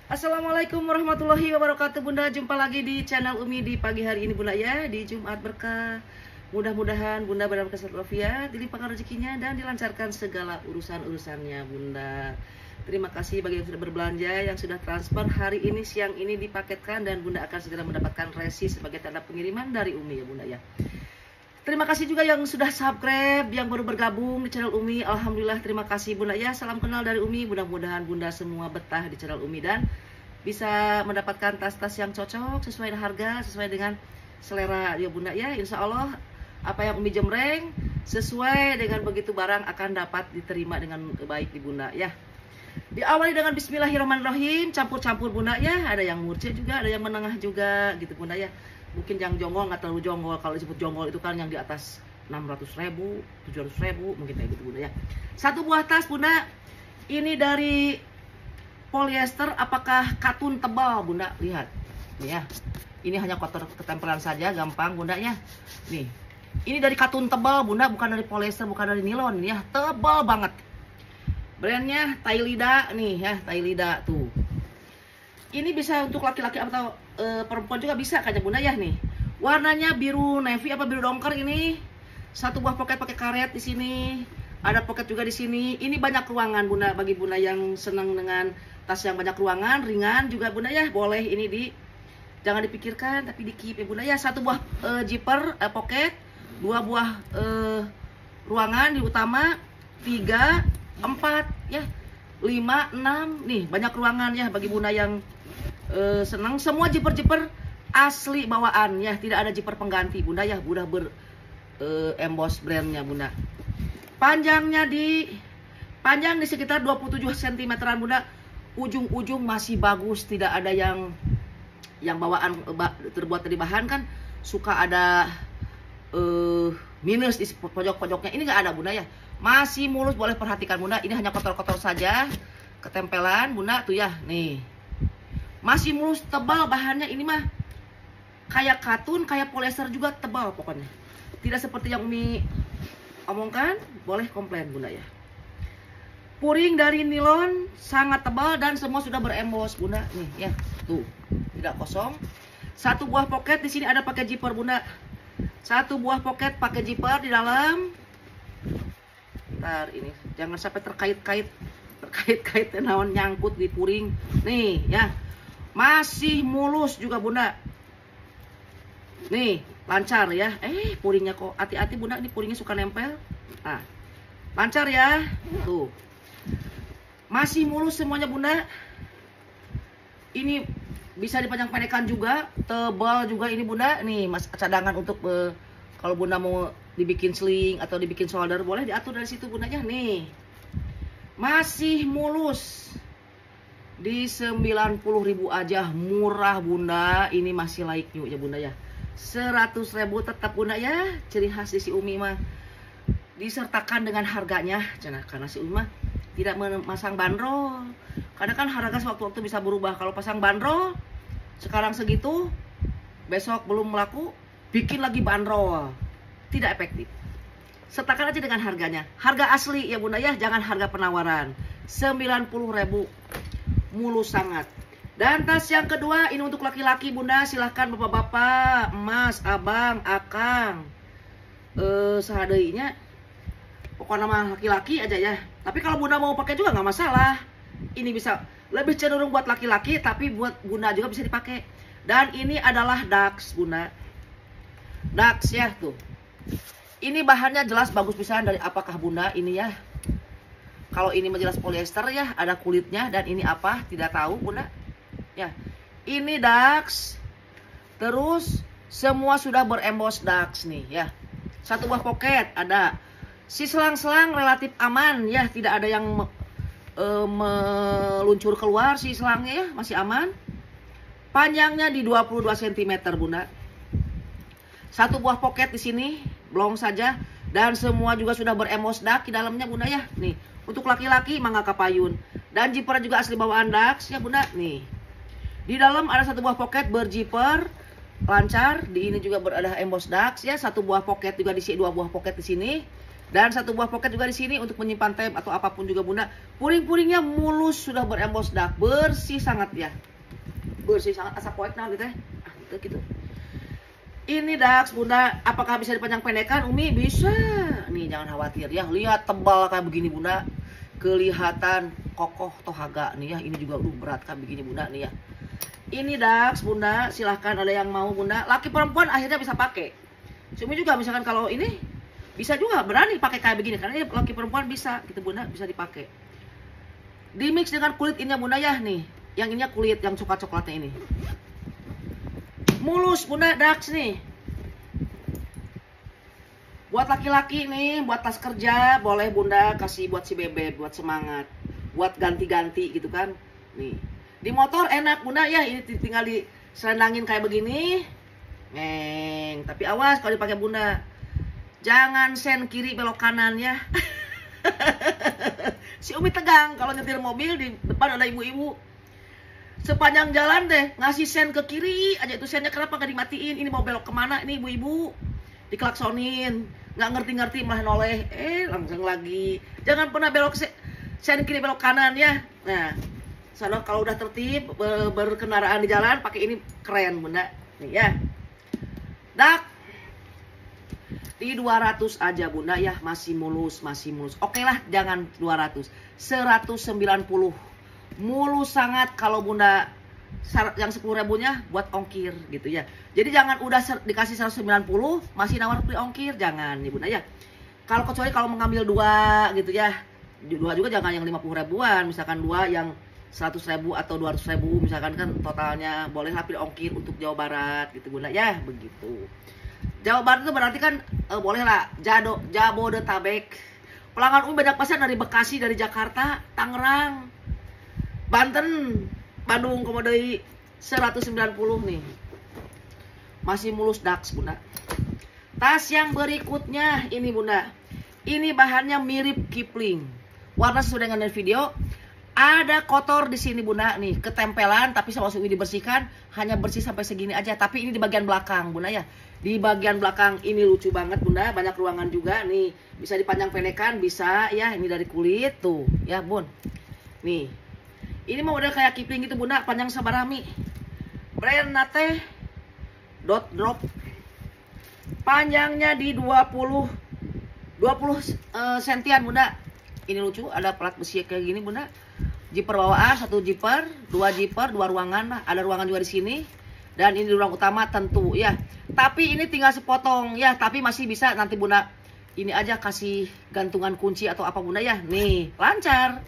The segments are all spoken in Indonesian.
Assalamualaikum warahmatullahi wabarakatuh Bunda. Jumpa lagi di channel Umi di pagi hari ini Bunda ya. Di Jumat berkah. Mudah-mudahan Bunda dalam kesehatan walafiat, dilimpahkan rezekinya dan dilancarkan segala urusan-urusannya Bunda. Terima kasih bagi yang sudah berbelanja, yang sudah transfer hari ini, siang ini dipaketkan, dan Bunda akan segera mendapatkan resi sebagai tanda pengiriman dari Umi ya Bunda ya. Terima kasih juga yang sudah subscribe, yang baru bergabung di channel Umi. Alhamdulillah, terima kasih Bunda ya. Salam kenal dari Umi. Mudah-mudahan Bunda semua betah di channel Umi dan bisa mendapatkan tas-tas yang cocok sesuai dengan harga, sesuai dengan selera ya Bunda ya. Insya Allah apa yang Umi jemreng sesuai dengan begitu barang akan dapat diterima dengan baik di Bunda ya. Diawali dengan Bismillahirrahmanirrahim, campur-campur Bunda ya. Ada yang murce juga, ada yang menengah juga gitu Bunda ya. Mungkin yang jongol nggak terlalu jongol. Kalau disebut jongol itu kan yang di atas 600.000, 700.000 mungkin kayak gitu Bunda ya. Satu buah tas Bunda. Ini dari polyester, apakah katun tebal Bunda? Lihat nih ya. Ini hanya kotor ketempelan saja, gampang Bunda ya. Nih. Ini dari katun tebal Bunda, bukan dari polyester, bukan dari nilon ya. Tebal banget. Brandnya Thailida nih ya, Thailida tuh. Ini bisa untuk laki-laki atau perempuan juga bisa kayaknya Bunda ya nih. Warnanya biru navy apa biru dongker ini. Satu buah pocket pakai karet di sini. Ada pocket juga di sini. Ini banyak ruangan Bunda, bagi Bunda yang senang dengan tas yang banyak ruangan, ringan juga Bunda ya. Boleh ini jangan dipikirkan tapi di keep ya Bunda ya. Satu buah zipper pocket, dua buah ruangan di utama, 3, 4 ya, 5, 6 nih, banyak ruangan ya bagi Bunda yang senang. Semua zipper asli bawaan ya, tidak ada zipper pengganti Bunda ya. Bunda emboss brandnya Bunda. Panjang di sekitar 27 cm-an Bunda. Ujung-ujung masih bagus, tidak ada yang bawaan terbuat dari bahan kan suka ada minus di pojok-pojoknya. Ini nggak ada Bunda ya, masih mulus. Boleh perhatikan Bunda, ini hanya kotor-kotor saja, ketempelan Bunda tuh ya. Nih masih mulus, tebal bahannya. Ini mah kayak katun, kayak polyester juga tebal pokoknya. Tidak seperti yang Umi omongkan. Boleh komplain Bunda ya. Puring dari nilon sangat tebal dan semua sudah berembos Bunda. Nih ya, tuh tidak kosong. Satu buah pocket di sini ada pakai zipper Bunda. Satu buah pocket pakai zipper di dalam. Ntar ini jangan sampai terkait-kait naon nyangkut di puring. Nih ya, masih mulus juga Bunda. Nih lancar ya. Puringnya kok hati-hati Bunda, ini puringnya suka nempel. Nah, lancar ya. Tuh. Masih mulus semuanya Bunda. Ini bisa dipanjang pendekan juga, tebal juga ini Bunda. Nih mas, cadangan untuk kalau Bunda mau dibikin sling atau dibikin shoulder, boleh diatur dari situ Bunda ya. Nih masih mulus di 90.000 aja, murah Bunda. Ini masih like new ya Bunda ya. 100.000 tetap Bunda ya. Ciri khas di si Umi mah disertakan dengan harganya, karena si Umi mah tidak memasang bandrol. Karena kan harga sewaktu-waktu bisa berubah. Kalau pasang bandrol sekarang segitu, besok belum laku, bikin lagi bandrol, tidak efektif. Sertakan aja dengan harganya, harga asli ya Bunda ya, jangan harga penawaran. 90.000 mulus sangat. Dan tas yang kedua ini untuk laki-laki Bunda. Silahkan bapak-bapak, emas, abang, akang, sehadainya pokoknya nama laki-laki aja ya. Tapi kalau Bunda mau pakai juga nggak masalah. Ini bisa lebih cenderung buat laki-laki, tapi buat Bunda juga bisa dipakai. Dan ini adalah Dax Bunda. Dax ya tuh. Ini bahannya jelas bagus pisan. Dari apakah Bunda ini ya? Kalau ini jelas polyester ya, ada kulitnya. Dan ini apa? Tidak tahu Bunda. Ya, ini Dax. Terus semua sudah berembos Dax nih ya. Satu buah pocket ada. Si selang-selang relatif aman ya, tidak ada yang meluncur keluar. Si selangnya ya masih aman. Panjangnya di 22 cm Bunda. Satu buah pocket di sini, belum saja. Dan semua juga sudah berembos Dax di dalamnya Bunda ya. Nih, untuk laki-laki mangga kapayun. Dan zipper juga asli bawaan Dax ya Bunda. Nih, di dalam ada satu buah pocket berzipper lancar. Di ini juga berada emboss Dax ya. Satu buah pocket juga di sini, dua buah pocket di sini. Dan satu buah pocket juga di sini untuk menyimpan tab atau apapun juga bunda. Puring-puringnya mulus, sudah berembos dak, bersih sangat ya. Bersih sangat, asa poek nah gitu ya. Gitu. Ini Dax bunda, apakah bisa dipanjang pendekan Umi? Bisa. Nih jangan khawatir ya, lihat tebal kayak begini bunda. Kelihatan kokoh tohaga nih ya. Ini juga berat kayak begini bunda nih ya. Ini Dax bunda, silahkan ada yang mau bunda. Laki perempuan akhirnya bisa pakai. Umi juga misalkan kalau ini bisa juga berani pakai kayak begini karena ini laki perempuan bisa gitu bunda, bisa dipakai. Di mix dengan kulit ininya bunda ya nih. Yang ininya kulit yang coklat-coklatnya ini. Mulus bunda Dax nih. Buat laki-laki nih, buat tas kerja boleh bunda kasih buat si bebek, buat semangat, buat ganti-ganti gitu kan. Nih. Di motor enak bunda ya, ini tinggal diselendangin kayak begini. Neng, tapi awas kalau dipakai bunda. Jangan sen kiri belok kanan ya. Si Umi tegang kalau nyetir mobil di depan ada ibu-ibu. Sepanjang jalan deh ngasih sen ke kiri aja, itu sennya kenapa gak dimatiin? Ini mau belok kemana? Ini ibu-ibu diklaksonin, nggak ngerti-ngerti malah noleh. Langsung lagi. Jangan pernah belok sen kiri belok kanan ya. Nah, sana kalau udah tertib berkendaraan di jalan pakai ini keren bunda. Nih ya. Dak. Di 200 aja bunda ya, masih mulus, masih mulus. Oke lah, jangan 200, 190 mulus sangat. Kalau bunda yang 10 ribunya buat ongkir gitu ya. Jadi jangan udah dikasih 190 masih nawar free ongkir, jangan nih bunda ya. Kalau kecuali kalau mengambil dua gitu ya, dua juga jangan yang 50 ribuan, misalkan dua yang 100 ribu atau 200 ribu misalkan kan totalnya boleh lah free ongkir untuk Jawa Barat gitu bunda ya, begitu. Jawa Barat itu berarti kan boleh lah Jabodetabek. Pelanggan Umi banyak pesan dari Bekasi, dari Jakarta, Tangerang, Banten, Bandung, komodoi 190 nih. Masih mulus Dax bunda. Tas yang berikutnya ini bunda. Ini bahannya mirip Kipling. Warna sesuai dengan video. Ada kotor di sini bunda nih, ketempelan tapi sama Umi dibersihkan, hanya bersih sampai segini aja. Tapi ini di bagian belakang bunda ya. Di bagian belakang ini lucu banget bunda, banyak ruangan juga nih. Bisa dipanjang pendekan, bisa ya. Ini dari kulit tuh ya bun. Nih. Ini mau model kayak Kipling gitu bunda, panjang sabarami. Brand nate dot drop. Panjangnya di 20 sentian bunda. Ini lucu, ada plat besi kayak gini bunda. Zipper bawaan, satu zipper, dua ruangan lah. Ada ruangan juga di sini. Dan ini ruang utama tentu ya. Tapi ini tinggal sepotong ya. Tapi masih bisa nanti bunda ini aja kasih gantungan kunci atau apa bunda ya. Nih lancar.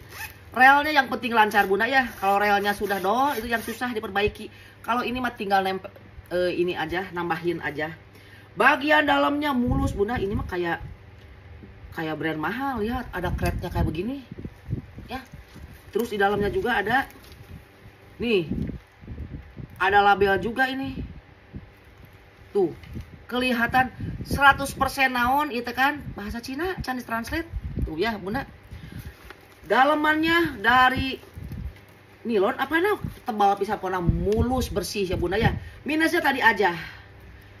Relnya yang penting lancar bunda ya. Kalau relnya sudah itu yang susah diperbaiki. Kalau ini mah tinggal nempel ini aja, nambahin aja. Bagian dalamnya mulus bunda. Ini mah kayak brand mahal ya. Ada kretnya kayak begini ya. Terus di dalamnya juga ada nih, ada label juga ini. Tuh, kelihatan 100% naon itu kan bahasa Cina, Chinese translate. Tuh ya, bunda. Dalamannya dari nilon apa nih? Tebal pisah pona, mulus bersih ya bunda ya. Minusnya tadi aja.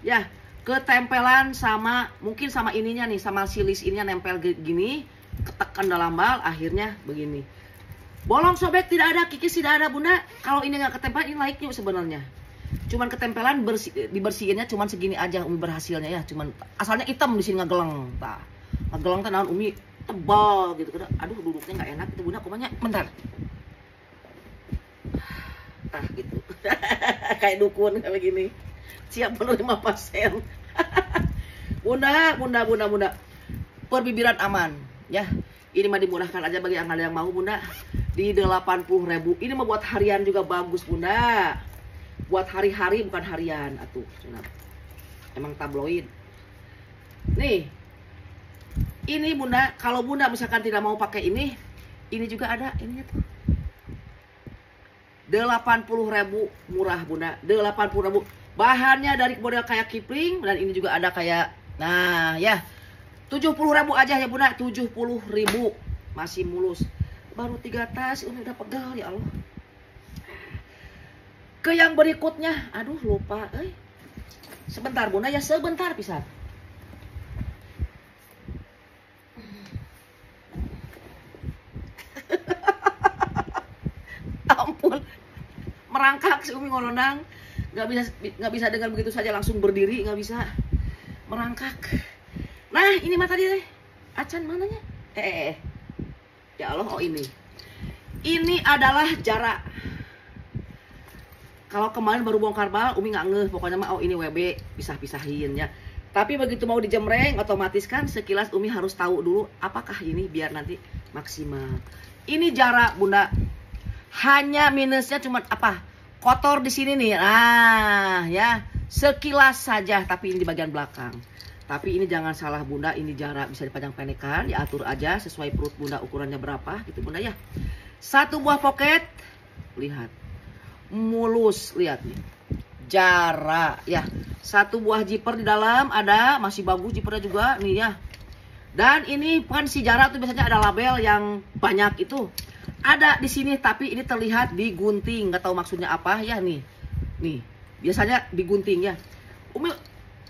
Ya, ketempelan sama mungkin sama ininya nih, sama silis ininya nempel gini, ketekan dalam bal akhirnya begini. Bolong sobek tidak ada, kikis tidak ada bunda. Kalau ini nggak ketempelan ini like-nya sebenarnya. Cuman ketempelan dibersihinnya cuman segini aja Umi berhasilnya ya. Cuman asalnya hitam di sini ngegeleng. Tah. Ngegeleng teh naon Umi tebal gitu kan. Aduh duduknya nggak enak itu bunda, kumanya bentar. Tah gitu. Kayak dukun kayak begini. Siap menerima pasien. Bunda. Perbibiran aman ya. Ini mah dimurahkan aja bagi yang ada yang mau bunda. Di 80.000. Ini mah buat harian juga bagus bunda. Buat hari-hari bukan harian atuh. Emang tabloid. Nih. Ini bunda, kalau bunda misalkan tidak mau pakai ini juga ada ininya tuh. 80.000 murah bunda. 80.000. Bahannya dari model kayak Kipling dan ini juga ada kayak nah ya. 70.000 aja ya bunda, 70.000 masih mulus. Baru 3 tas ini udah pegal ya Allah. Ke yang berikutnya, aduh lupa, Sebentar bunda ya, sebentar pisan. merangkak si Umi ngolonang, nggak bisa dengan begitu saja langsung berdiri, nggak bisa, merangkak. Nah ini mah tadi deh, acan mananya? Ya Allah, oh ini adalah jarak. Kalau kemarin baru bongkar bal, Umi nggak ngeh, pokoknya mah oh ini WB, pisah-pisahin ya. Tapi begitu mau dijemreng, otomatis kan sekilas Umi harus tahu dulu apakah ini biar nanti maksimal. Ini jarak Bunda, hanya minusnya cuma apa? Kotor di sini nih. Nah ya, sekilas saja, tapi ini di bagian belakang. Tapi ini jangan salah Bunda, ini jarak bisa dipajang penekan, diatur aja sesuai perut Bunda ukurannya berapa gitu Bunda ya. Satu buah pocket, lihat. Mulus, lihat nih. Jarak ya. Satu buah zipper di dalam ada, masih bagus zippernya juga nih ya. Dan ini bukan si jarak tuh biasanya ada label yang banyak itu. Ada di sini tapi ini terlihat digunting, nggak tahu maksudnya apa ya nih. Nih, biasanya digunting ya. Umi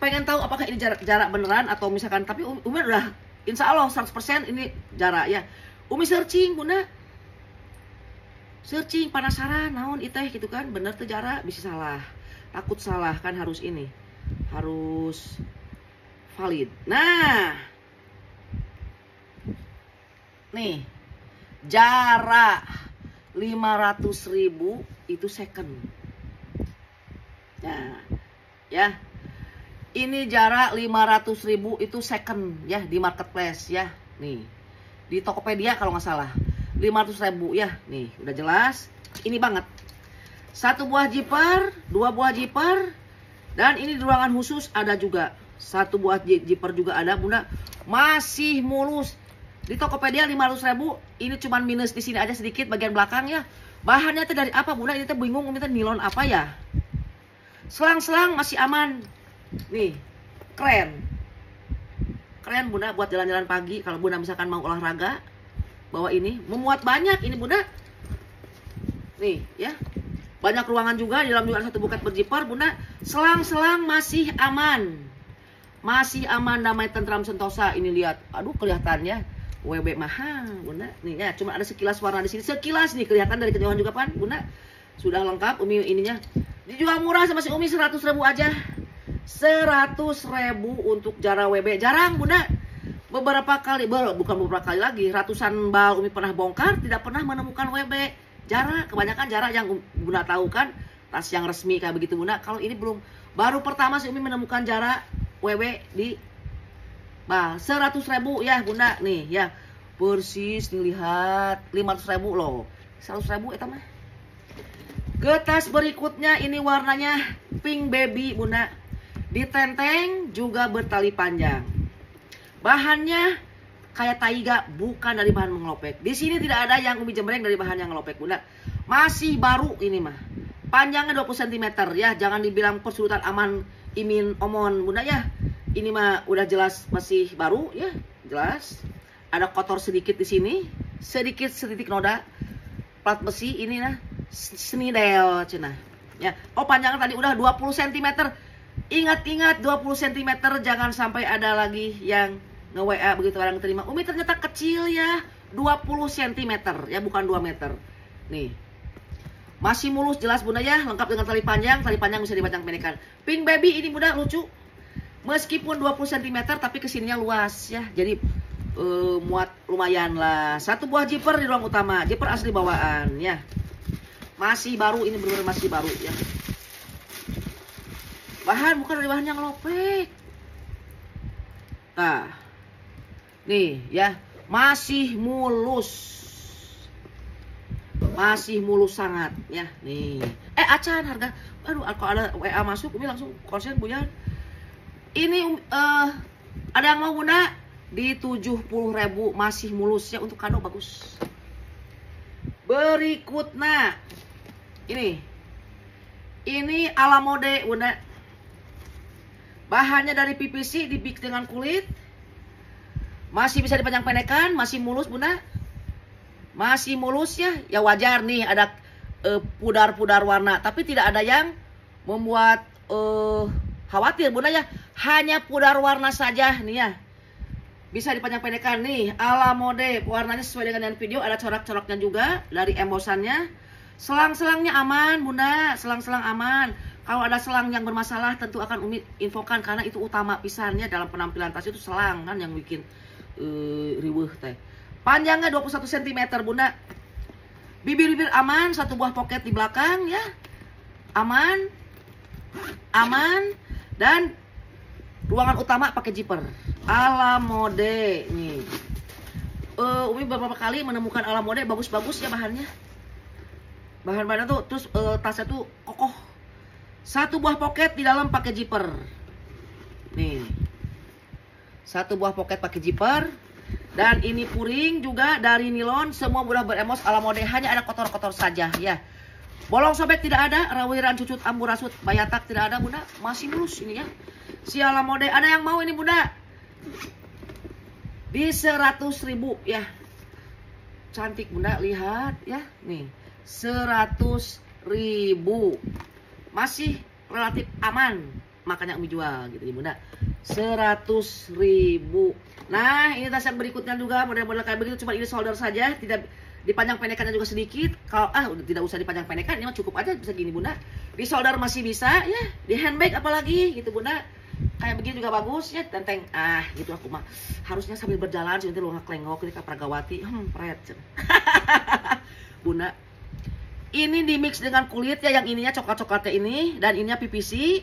pengen tahu apakah ini jarak beneran atau misalkan, tapi Umi udah insya Allah 100% ini jarak ya. Umi searching Bunda. Searching penasaran naon iteh gitu kan, bener tuh jarak, bisa salah. Takut salah kan, harus ini. Harus valid. Nah. Nih. Jarak 500.000 itu second. Nah, ya. Ini jarak 500.000 itu second ya di marketplace ya. Nih. Di Tokopedia kalau nggak salah. 500.000 ya. Nih, udah jelas. Ini banget. Satu buah zipper, dua buah zipper, dan ini di ruangan khusus ada juga. Satu buah zipper juga ada Bunda. Masih mulus. Di Tokopedia 500.000, ini cuman minus di sini aja sedikit bagian belakang ya. Bahannya itu dari apa Bunda? Ini tuh bingung, ini tuh nilon apa ya? Selang-selang masih aman. Nih, keren. Keren Bunda buat jalan-jalan pagi kalau Bunda misalkan mau olahraga. Bawa ini, memuat banyak ini Bunda. Nih, ya. Banyak ruangan juga, di dalam juga ada satu buket berzipper Bunda. Selang-selang masih aman. Masih aman, damai tentram sentosa. Ini lihat, aduh kelihatannya WB mahal Bunda. Nih ya, cuma ada sekilas warna di sini. Sekilas nih kelihatan dari kejauhan juga kan Bunda. Sudah lengkap Umi ininya. Dijual murah sama si Umi 100.000 aja. 100.000 untuk jarak WB. Jarang Bunda. Beberapa kali, bukan beberapa kali lagi, ratusan bal Umi pernah bongkar, tidak pernah menemukan WB. Jarak, kebanyakan jarak yang Bunda tahu kan, tas yang resmi kayak begitu Bunda. Kalau ini belum, baru pertama sih Umi menemukan jarak WB di bal. 100.000 ya Bunda, nih ya. Persis nih lihat, 500.000 loh. 100.000 itu mah. Ke tas berikutnya ini warnanya pink baby Bunda. Ditenteng juga bertali panjang. Bahannya kayak taiga, bukan dari bahan mengelopek. Di sini tidak ada yang Umi jembreng dari bahan yang ngelopek Bunda. Masih baru ini mah. Panjangnya 20 cm ya. Jangan dibilang persurutan aman imin omon Bunda ya. Ini mah udah jelas masih baru ya, jelas. Ada kotor sedikit di sini, sedikit setitik noda. Plat besi ini nah senidel cenah. Ya. Oh, panjangnya tadi udah 20 cm. Ingat-ingat 20 cm, jangan sampai ada lagi yang nge-WA begitu orang terima. Umi ternyata kecil ya, 20 cm ya, bukan 2 meter. Nih. Masih mulus jelas Bunda ya, lengkap dengan tali panjang bisa dipajang penekan. Pink baby ini Bunda lucu. Meskipun 20 cm tapi kesininya luas ya. Jadi muat lumayan lah. Satu buah zipper di ruang utama, zipper asli bawaan ya. Masih baru, ini benar-benar masih baru ya. Bahan bukan dari bahan yang lopek. Nah, nih ya, masih mulus. Masih mulus sangat ya. Nih. Acan harga. Aduh, kalau ada WA masuk Umi langsung konsen Buyan. Ini ada yang mau Bunda di 70.000, masih mulus ya, untuk kado bagus. Berikutnya ini ala mode Bunda. Bahannya dari PVC dibikin dengan kulit. Masih bisa dipajang penekan, masih mulus Bunda. Masih mulus ya. Ya wajar nih ada pudar-pudar warna, tapi tidak ada yang membuat khawatir Bunda ya. Hanya pudar warna saja nih ya. Bisa dipajang penekan nih, ala mode, warnanya sesuai dengan video, ada corak-coraknya juga dari embosannya. Selang-selangnya aman bunda, selang-selang aman. Kalau ada selang yang bermasalah tentu akan Umi infokan, karena itu utama pisannya dalam penampilan tas itu selang kan yang bikin riweuh teh. Panjangnya 21 cm bunda. Bibir-bibir aman, satu buah poket di belakang ya. Aman. Aman. Dan ruangan utama pakai zipper. Ala mode nih. Umi beberapa kali menemukan ala mode bagus-bagus ya bahannya. Bahan-bahannya tuh terus tasnya tuh kokoh. Satu buah poket di dalam pakai zipper. Nih. Satu buah poket pakai zipper. Dan ini puring juga dari nilon. Semua mudah beremos ala mode. Hanya ada kotor-kotor saja ya. Bolong sobek tidak ada. Rawiran cucut amburasut bayatak tidak ada bunda. Masih mulus ini ya. Si ala mode. Ada yang mau ini bunda? Di 100.000 ya. Cantik bunda. Lihat ya. Nih. 100.000. Masih relatif aman, makanya Umi jual gitu ya bunda. 100.000. Nah ini tas yang berikutnya juga model-model kayak begitu, cuma ini solder saja, tidak dipanjang pendekannya juga sedikit. Kalau udah tidak usah dipanjang pendekan, ini mah cukup aja bisa gini bunda. Di solder masih bisa ya, di handbag apalagi gitu bunda. Kayak begini juga bagus ya, tenteng. Gitu aku mah harusnya sambil berjalan sih nanti lu ngeklengok ini ke Pragawati. Pret. Bunda. Ini dimix dengan kulit ya, yang ininya coklat-coklatnya ini dan ininya PVC.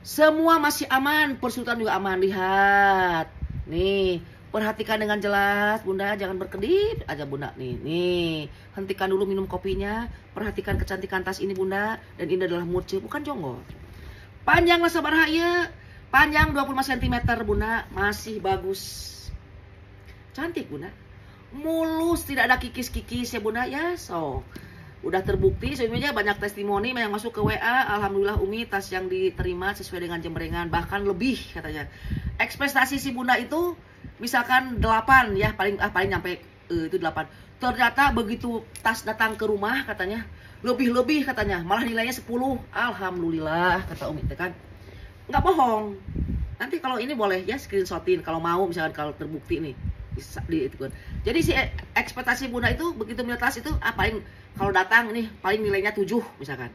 Semua masih aman, persutan juga aman. Lihat. Nih, perhatikan dengan jelas bunda, jangan berkedip aja bunda. Nih. Hentikan dulu minum kopinya, perhatikan kecantikan tas ini bunda, dan ini adalah murce bukan jonggol. Panjangnya sabaraha ieu? Panjang 25 cm bunda, masih bagus. Cantik bunda. Mulus, tidak ada kikis-kikis ya bunda ya. So, udah terbukti sebenarnya banyak testimoni yang masuk ke WA. Alhamdulillah Umi tas yang diterima sesuai dengan jembrengan, bahkan lebih katanya. Ekspektasi si bunda itu misalkan 8 ya, paling nyampe itu 8. Ternyata begitu tas datang ke rumah katanya lebih katanya, malah nilainya 10. Alhamdulillah kata Umi kan. Nggak bohong. Nanti kalau ini boleh ya screenshotin kalau mau, misalkan kalau terbukti nih. Jadi si ekspektasi bunda itu begitu melihat tas itu paling kalau datang nih paling nilainya 7 misalkan.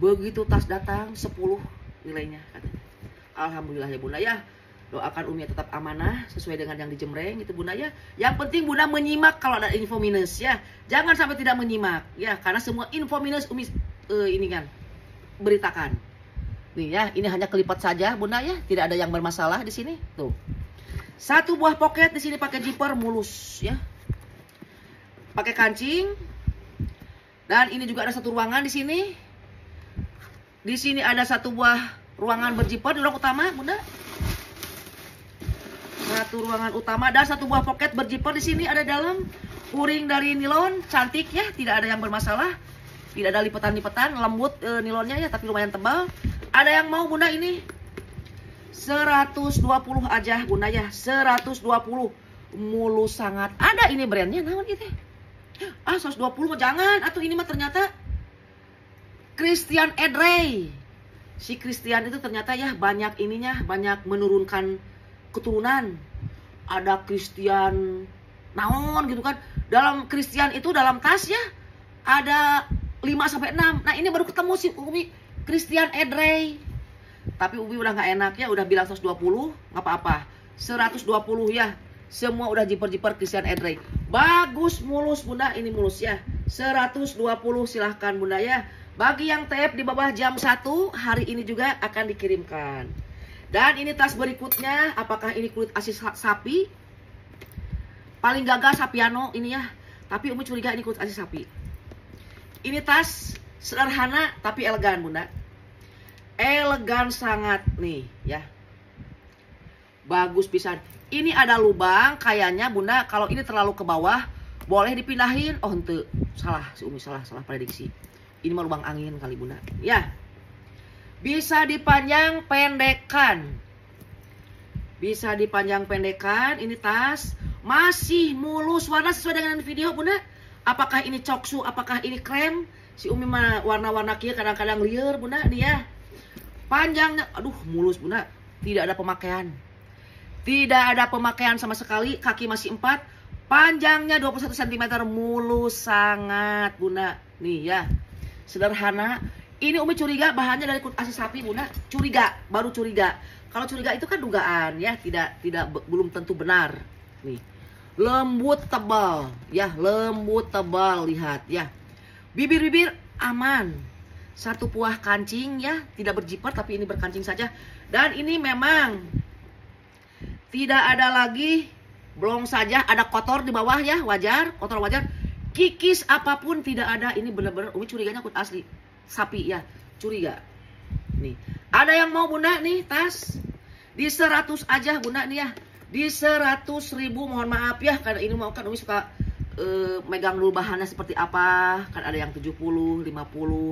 Begitu tas datang 10 nilainya katanya. Alhamdulillah ya bunda ya. Doakan Umi tetap amanah sesuai dengan yang dijemreng itu bunda ya. Yang penting bunda menyimak kalau ada info minus ya. Jangan sampai tidak menyimak ya, karena semua info minus Umi ini kan beritakan. Nih ya, ini hanya kelipat saja bunda ya, tidak ada yang bermasalah di sini. Tuh. Satu buah poket di sini pakai zipper mulus ya. Pakai kancing. Dan ini juga ada satu ruangan di sini. Di sini ada satu buah ruangan berzipper di ruang utama, bunda. Satu ruangan utama dan satu buah poket berzipper di sini ada dalam. Puring dari nilon, cantik ya, tidak ada yang bermasalah. Tidak ada lipetan-lipetan, lembut nilonnya ya, tapi lumayan tebal. Ada yang mau bunda ini? 120 aja bunda ya, 120 mulus sangat. Ada ini brandnya naon gitu. 120 mah jangan, atau ini mah ternyata Christian Edrey. Si Christian itu ternyata ya banyak ininya, banyak menurunkan keturunan. Ada Christian naon gitu kan. Dalam Christian itu dalam tas ya ada 5 sampai 6. Nah, ini baru ketemu si Umi Christian Edrey. Tapi Umi udah gak enak ya, udah bilang 120, gak apa-apa. 120 ya. Semua udah jiper-jiper Christian Edrey. Bagus mulus bunda, ini mulus ya. 120 silahkan bunda ya. Bagi yang TF di bawah jam 1, hari ini juga akan dikirimkan. Dan ini tas berikutnya, apakah ini kulit asis sapi? Paling gagal Sapiano ini ya. Tapi Umi curiga ini kulit asis sapi. Ini tas sederhana tapi elegan bunda. Elegan sangat nih ya. Bagus pisan. Ini ada lubang kayaknya bunda. Kalau ini terlalu ke bawah boleh dipindahin. Oh ente salah si Umi, salah prediksi. Ini mah lubang angin kali bunda. Ya. Bisa dipanjang pendekan. Bisa dipanjang pendekan. Ini tas masih mulus, warna sesuai dengan video bunda. Apakah ini coksu, apakah ini krem? Si Umi mah warna-warna kia kadang-kadang liar bunda dia. Panjangnya, aduh mulus bunda, tidak ada pemakaian. Tidak ada pemakaian sama sekali, kaki masih 4. Panjangnya 21 cm, mulus sangat bunda. nih ya. Sederhana. Ini Umi curiga bahannya dari kulit asli sapi Bunda. Curiga, baru curiga. Kalau curiga itu kan dugaan ya, belum tentu benar. Nih. Lembut tebal ya, lembut tebal, lihat ya. Bibir-bibir aman. Satu buah kancing ya, tidak berjiper tapi ini berkancing saja. Dan ini memang tidak ada lagi blong saja, ada kotor di bawah ya, wajar, kotor wajar. Kikis apapun tidak ada. Ini benar-benar Umi curiganya kulit asli sapi ya, curiga. Nih, ada yang mau Bunda nih tas di 100 aja Bunda nih ya, di 100.000. Mohon maaf ya, karena ini mau kan Umi suka megang dulu bahannya seperti apa, kan ada yang 70, 50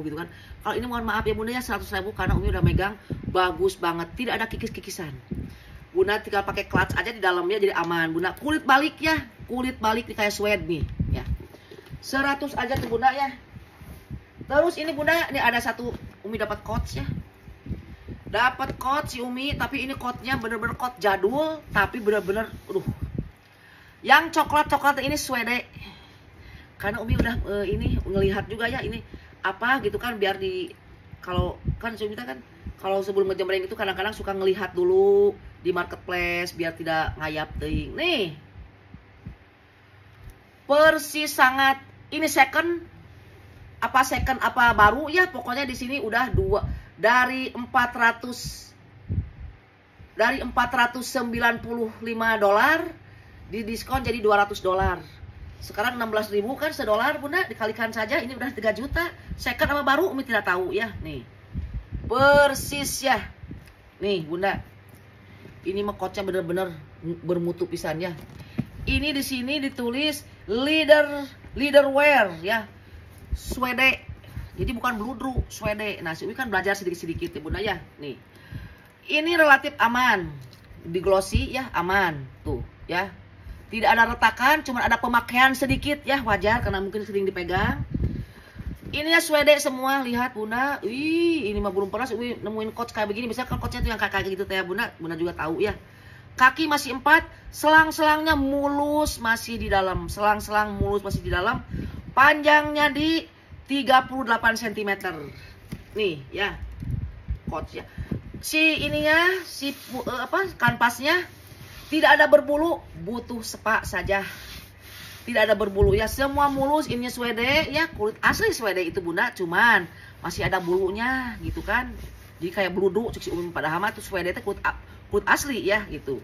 gitu kan. Kalau ini mohon maaf ya Bunda ya, 100.000 karena Umi udah megang bagus banget, tidak ada kikis-kikisan. Bunda tinggal pakai clutch aja di dalamnya jadi aman Bunda. Kulit balik ya, kulit balik nih kayak suede nih ya. 100 aja tuh Bunda ya. Terus ini Bunda, ini ada satu Umi dapat coach ya. Dapat coach si Umi, tapi ini coachnya bener-bener coach jadul, tapi bener-bener yang coklat-coklat ini suede. Karena Umi udah ini ngelihat juga ya ini apa gitu kan, biar di kalau kan Umi kan kalau sebelum ngejembreng itu kadang-kadang suka ngelihat dulu di marketplace biar tidak ngayap deh. Nih. Persis sangat ini second apa baru ya, pokoknya di sini udah dari 495 dolar di diskon jadi 200 dolar. Sekarang 16.000 kan $1 Bunda, dikalikan saja ini udah 3 juta. Second apa baru Umi tidak tahu ya. Nih. Persis ya. Nih Bunda. Ini mah coachnya bener-bener bermutu pisan ya. Ini di sini ditulis leader wear ya. Suede. Jadi bukan bludru, suede. Nah, si Umi kan belajar sedikit-sedikit ya Bunda ya. Nih. Ini relatif aman. Di glossy ya, aman. Tuh, ya. Tidak ada retakan, cuma ada pemakaian sedikit ya, wajar karena mungkin sering dipegang. Ini ya suede semua, lihat Bunda. Wih, ini mah belum pernah Umi nemuin coach kayak begini. Biasanya kan coachnya tuh yang kayak gitu ya Bunda. Bunda juga tahu ya. Kaki masih 4, selang-selangnya mulus masih di dalam. Selang-selang mulus masih di dalam. Panjangnya di 38 cm. Nih ya. Coach ya. Si ininya, kanvasnya tidak ada berbulu, butuh sepak saja. Tidak ada berbulu ya, semua mulus. Ini suede ya, kulit asli suede itu Bunda, cuman masih ada bulunya gitu kan. Jadi kayak beludu cek si Umi pada hama tuh suede itu kulit asli ya gitu.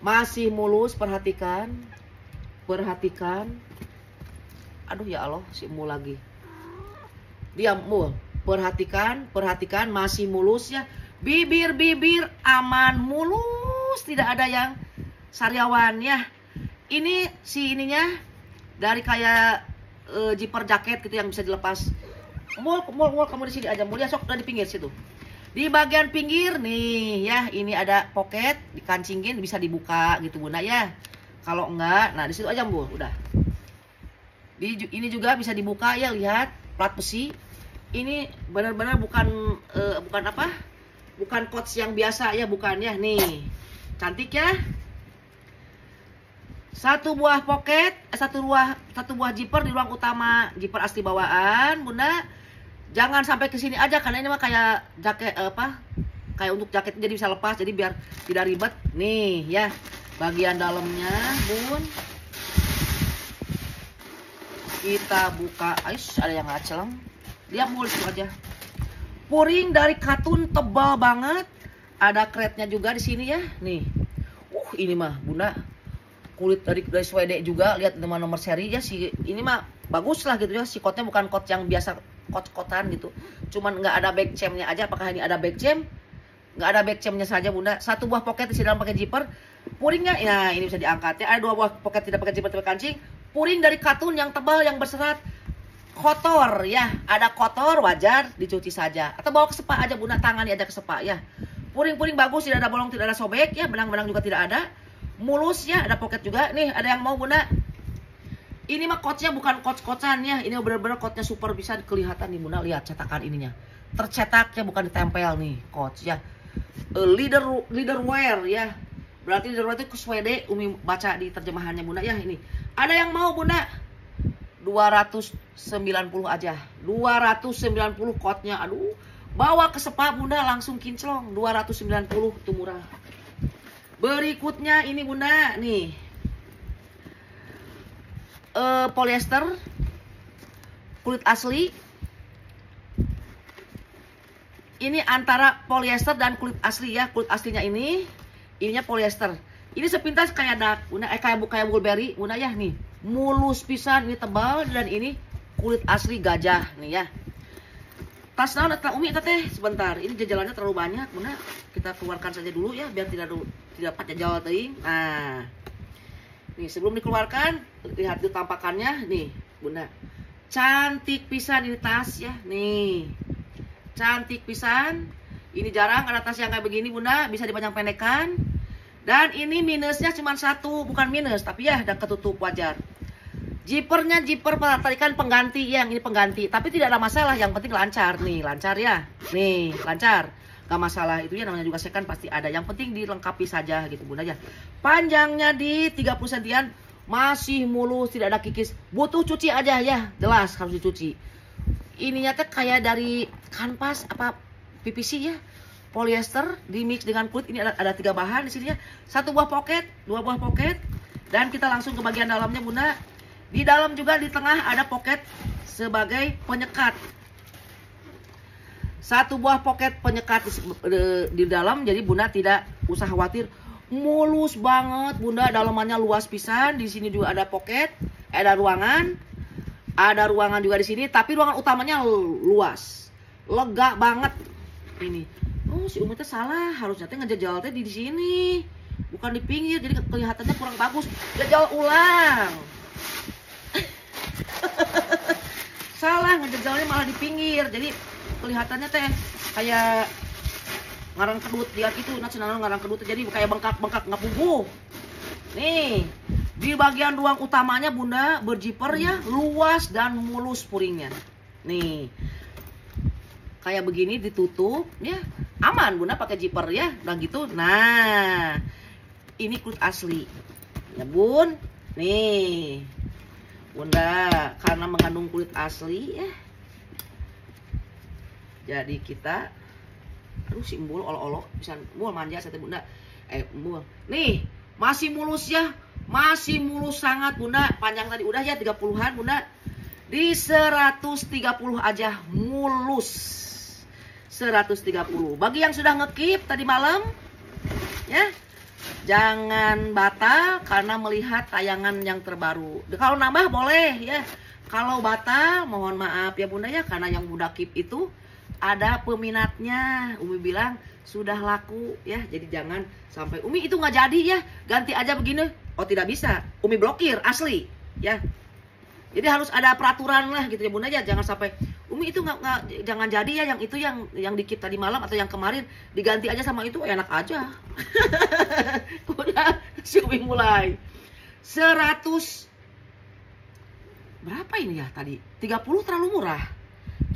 Masih mulus, perhatikan. Aduh ya Allah, si Mu lagi. Diam Mu. Perhatikan masih mulus ya. Bibir aman mulus, tidak ada yang sariawan ya. Ini si ininya dari kayak zipper jaket gitu yang bisa dilepas. Mul kamu di sini aja Mul ya, sok udah di pinggir situ. Di bagian pinggir nih ya, ini ada pocket, dikancingin bisa dibuka gitu Bunda ya. Kalau enggak, nah di situ aja Bu, udah. Ini juga bisa dibuka ya, lihat plat besi. Ini benar-benar bukan coach yang biasa ya, bukan ya. Nih, cantik ya. Satu buah pocket, satu buah zipper di ruang utama, zipper asli bawaan, Bunda. Jangan sampai ke sini aja karena ini mah kayak jaket kayak untuk jaket jadi bisa lepas, jadi biar tidak ribet. Nih ya, bagian dalamnya, Bun. Kita buka, ada yang ngaceleng. Lihat mulus aja. Puring dari katun tebal banget. Ada kretnya juga di sini ya. Nih. Ini mah Bunda. Kulit dari suede juga. Lihat nomor seri ya. Ini mah bagus lah gitu ya. Si coatnya bukan coat yang biasa coat-coatan gitu. Cuman nggak ada back chainnya aja. Apakah ini ada back chain? Nggak ada back chainnya saja Bunda. Satu buah pocket di dalam pakai zipper. Puringnya, nah ini bisa diangkat ya. Ada 2 buah pocket tidak pakai zipper tapi kancing. Puring dari katun yang tebal yang berserat. Kotor ya, ada kotor wajar dicuci saja. Atau bawa ke sepa aja Bunda, tangani aja ke sepa ya. Puring-puring bagus, tidak ada bolong, tidak ada sobek ya. Benang-benang juga tidak ada. Mulus ya, ada pocket juga. Nih, ada yang mau Bunda. Ini mah coachnya bukan coach-coachan ya. Ini bener-bener coachnya super, bisa kelihatan nih Bunda. Lihat cetakan ininya. Tercetak ya, bukan ditempel nih coach ya. Leader wear ya. Berarti leader wear itu suede. Umi baca di terjemahannya Bunda ya ini. Ada yang mau Bunda? 290 aja. 290 kotnya. Aduh, bawa ke spa Bunda langsung kinclong. 290 itu murah. Berikutnya ini Bunda, nih. Polyester kulit asli. Ini antara polyester dan kulit asli ya. Kulit aslinya ininya polyester. Ini sepintas kayak Bunda, kayak Burberry Bunda ya nih. Mulus pisan, ini tebal, dan ini kulit asli gajah nih ya. Tas naon eta Umi eta teh? Sebentar, ini jajalannya terlalu banyak Bunda. Kita keluarkan saja dulu ya biar tidak dapat jajal teuing. Nah. Nih, sebelum dikeluarkan, lihat di tampakannya nih, Bunda. Cantik pisan ini tas ya. Nih. Cantik pisan. Ini jarang ada tas yang kayak begini Bunda, bisa dipanjang pendekan. Dan ini minusnya cuma satu, bukan minus, tapi ya udah ketutup wajar. Zippernya zipper tarikan pengganti, yang ini pengganti, tapi tidak ada masalah, yang penting lancar nih, lancar ya. Nih, lancar. Gak masalah, itu ya namanya juga second pasti ada. Yang penting dilengkapi saja gitu Bunda ya. Panjangnya di 30 cm, masih mulus, tidak ada kikis. Butuh cuci aja ya, jelas harus dicuci. Ininya teh kayak dari kanvas apa PVC ya, polyester di mix dengan kulit. Ini ada 3 bahan di sini ya. 1 buah pocket, 2 buah pocket, dan kita langsung ke bagian dalamnya Bunda. Di dalam juga di tengah ada pocket sebagai penyekat. 1 buah pocket penyekat di dalam, jadi Bunda tidak usah khawatir. Mulus banget Bunda, dalamannya luas pisan. Di sini juga ada pocket, ada ruangan. Ada ruangan juga di sini, tapi ruangan utamanya luas. Lega banget ini. Oh, si Umi teh salah, harusnya teh ngejajal teh di sini. Bukan di pinggir, jadi kelihatannya kurang bagus. Jajal ulang. Salah, ngejajalnya malah di pinggir. Jadi kelihatannya teh kayak ngarang kedut. Lihat itu, ngarang kedut. Jadi kayak bengkak-bengkak nggak puguh. Nih. Di bagian ruang utamanya Bunda berjiper ya, luas dan mulus puringnya. Nih. Kayak begini ditutup ya. Aman Bunda pakai zipper ya, dan gitu. Nah. Ini kulit asli. Ya Bun. Nih. Bunda karena mengandung kulit asli ya. Jadi kita si embul olo-olo bisa embul manja saya Bunda. Embul. Nih, masih mulus ya. Masih mulus sangat Bunda. Panjang tadi udah ya 30-an Bunda. Di 130 aja mulus. 130. Bagi yang sudah ngekip tadi malam ya, jangan batal karena melihat tayangan yang terbaru. Kalau nambah boleh ya. Kalau batal mohon maaf ya Bunda ya, karena yang udah keep itu ada peminatnya. Umi bilang sudah laku ya. Jadi jangan sampai Umi itu nggak jadi ya, ganti aja begini. Oh tidak bisa, Umi blokir asli ya. Jadi harus ada peraturan lah gitu ya Bunda ya. Jangan sampai Umi itu nggak jangan jadi ya, yang itu yang di keep tadi malam atau yang kemarin diganti aja sama itu, enak aja. Udah si Umi mulai 100 berapa ini ya tadi? 30 terlalu murah.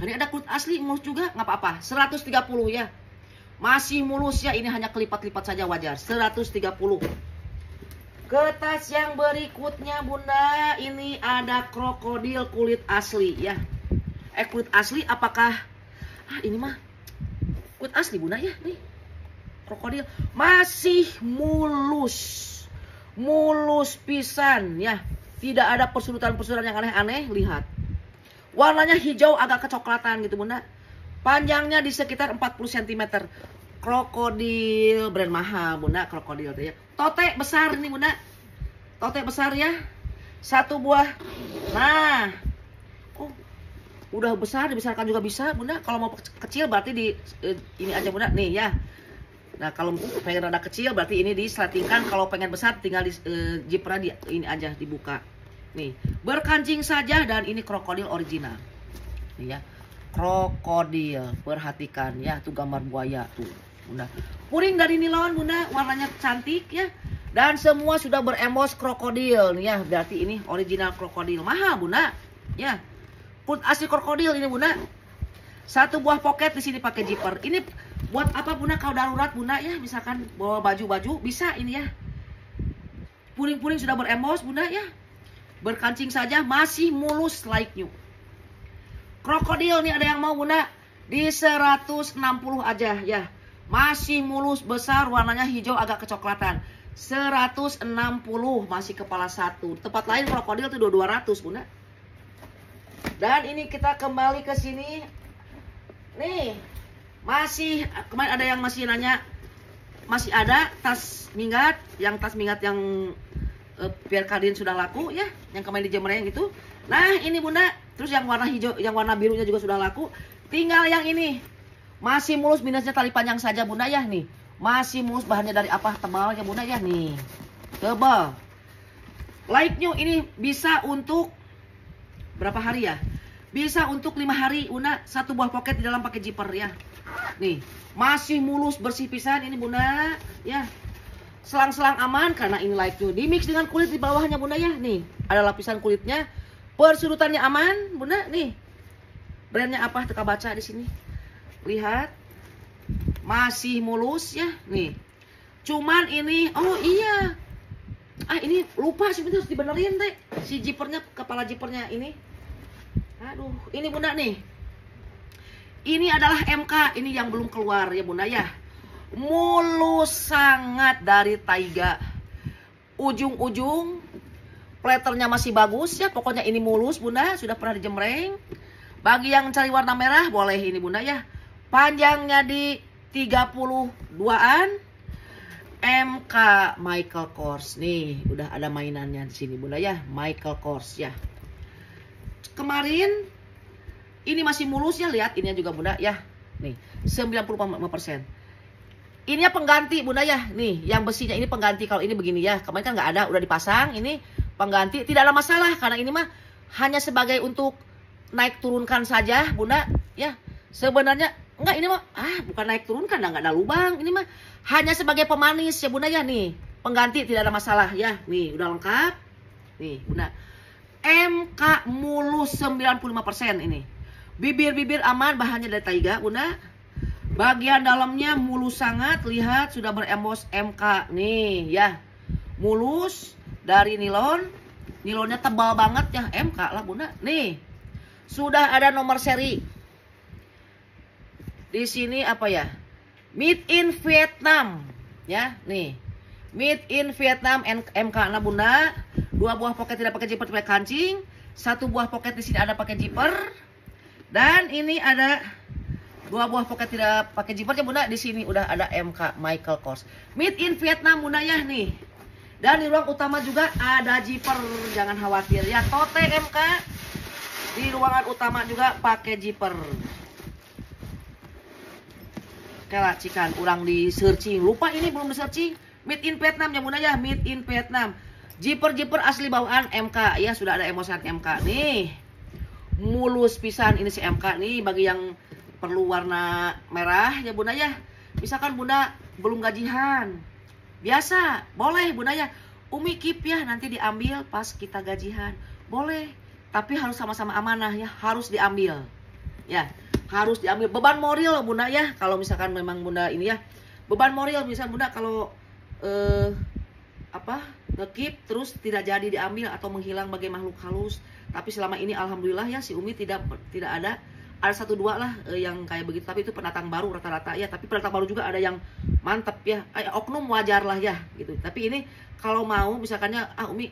Karena ada kulit asli mulus juga nggak apa-apa. 130 ya. Masih mulus ya, ini hanya kelipat-lipat saja wajar. 130. Ke tas yang berikutnya Bunda, ini ada krokodil kulit asli ya. Kulit asli apakah ini mah kulit asli Bunda ya, nih. Krokodil masih mulus. Mulus pisan ya. Tidak ada persudutan-persudutan yang aneh-aneh, lihat. Warnanya hijau agak kecoklatan gitu Bunda. Panjangnya di sekitar 40 cm. Krokodil brand mahal Bunda, krokodil ya. Tote besar nih Bunda. Tote besar ya. 1 buah. Nah. Oh. Udah besar, dibesarkan juga bisa Bunda. Kalau mau kecil berarti di ini aja Bunda. Nih ya. Nah, kalau pengen rada kecil berarti ini disletingkan. Kalau pengen besar tinggal di zippernya di ini aja dibuka. Nih, berkancing saja, dan ini krokodil original. Nih ya. Krokodil. Perhatikan ya, tuh gambar buaya tuh. Bunda. Puring dari nilon Bunda, warnanya cantik ya. Dan semua sudah berembos krokodil nih ya. Berarti ini original krokodil. Mahal Bunda. Ya. Kulit asli krokodil ini Bunda. 1 buah pocket di sini pakai zipper. Ini buat apa Bunda? Kalau darurat Bunda ya, misalkan bawa baju-baju bisa ini ya. Puring-puring sudah berembos Bunda ya. berkancing saja masih mulus like new. Krokodil nih ada yang mau bunda di 160 aja ya. Masih mulus besar, warnanya hijau agak kecoklatan. 160 masih kepala satu. Tempat lain krokodil tuh 200 bunda. Dan ini kita kembali ke sini. Nih masih kemarin ada yang masih nanya, masih ada tas minggat, yang Pierre Cardin sudah laku ya, yang kemarin di Jemreng itu. Nah ini bunda, terus yang warna hijau, yang warna birunya juga sudah laku. Tinggal yang ini masih mulus, minusnya tali panjang saja bunda ya. Nih masih mulus, bahannya dari apa, tebal ya bunda ya. Nih tebal. Like new ini bisa untuk berapa hari ya? Bisa untuk 5 hari bunda. Satu buah pocket di dalam pakai zipper ya. Nih masih mulus, bersih pisan ini bunda ya. Selang-selang aman karena ini like new. Dimix dengan kulit di bawahnya bunda ya. Nih ada lapisan kulitnya, persudutannya aman bunda. Nih brandnya apa, teka baca di sini. Lihat masih mulus ya. Nih cuman ini, oh iya, ini lupa sih, harus dibenerin teh si zippernya, kepala zippernya ini. Aduh ini bunda nih, ini adalah MK, ini yang belum keluar ya bunda ya. Mulus sangat dari Taiga. Ujung-ujung platernya masih bagus ya. Pokoknya ini mulus bunda, sudah pernah dijemreng. Bagi yang cari warna merah boleh ini bunda ya. Panjangnya di 32an. MK Michael Kors. Nih udah ada mainannya di sini bunda ya. Michael Kors ya. Kemarin ini masih mulus ya, lihat ininya juga bunda ya. Nih 95%. Ininya pengganti bunda ya. Nih yang besinya ini pengganti. Kalau ini begini ya, kemarin kan nggak ada, udah dipasang. Ini pengganti, tidak ada masalah karena ini mah hanya sebagai untuk naik turunkan saja bunda ya. Sebenarnya enggak, ini mah bukan naik turunkan, nggak ada lubang. Ini mah hanya sebagai pemanis ya bunda ya. Nih pengganti, tidak ada masalah ya. Nih udah lengkap. Nih bunda, MK mulus 95% ini. Bibir-bibir aman, bahannya dari Taiga bunda. Bagian dalamnya mulus sangat, lihat sudah berembos MK nih ya. Mulus dari nilon. Nilonnya tebal banget ya, MK lah bunda. Nih sudah ada nomor seri. Di sini apa ya? Made in Vietnam ya. Nih Made in Vietnam MK lah bunda. 2 buah pocket tidak pakai zipper, pakai kancing. 1 buah pocket di sini ada pakai zipper. Dan ini ada 2 buah pocket tidak pakai zipper ya bunda. Di sini udah ada MK Michael Kors. Made in Vietnam bunda ya nih. Dan di ruang utama juga ada zipper, jangan khawatir ya. Tote MK di ruangan utama juga pakai zipper. Kayak cikan orang di searching, lupa ini belum di searching. Made in Vietnam ya bunda ya, made in Vietnam. Zipper asli bawaan MK ya, sudah ada emosan MK nih. Mulus pisan ini si MK nih. Bagi yang perlu warna merah ya bunda ya. Misalkan bunda belum gajian, biasa boleh bunda ya. Umi keep ya, nanti diambil pas kita gajian. Boleh, tapi harus sama-sama amanah ya, harus diambil. Ya, harus diambil. Beban moral bunda ya. Kalau misalkan memang bunda ini ya, beban moral misalkan bunda kalau nge-keep terus tidak jadi diambil atau menghilang bagai makhluk halus. Tapi selama ini alhamdulillah ya si Umi tidak ada 1-2 lah yang kayak begitu. Tapi itu pendatang baru rata-rata ya. Tapi pendatang baru juga ada yang mantep ya. Oknum wajar lah ya gitu. Tapi ini kalau mau misalkannya Umi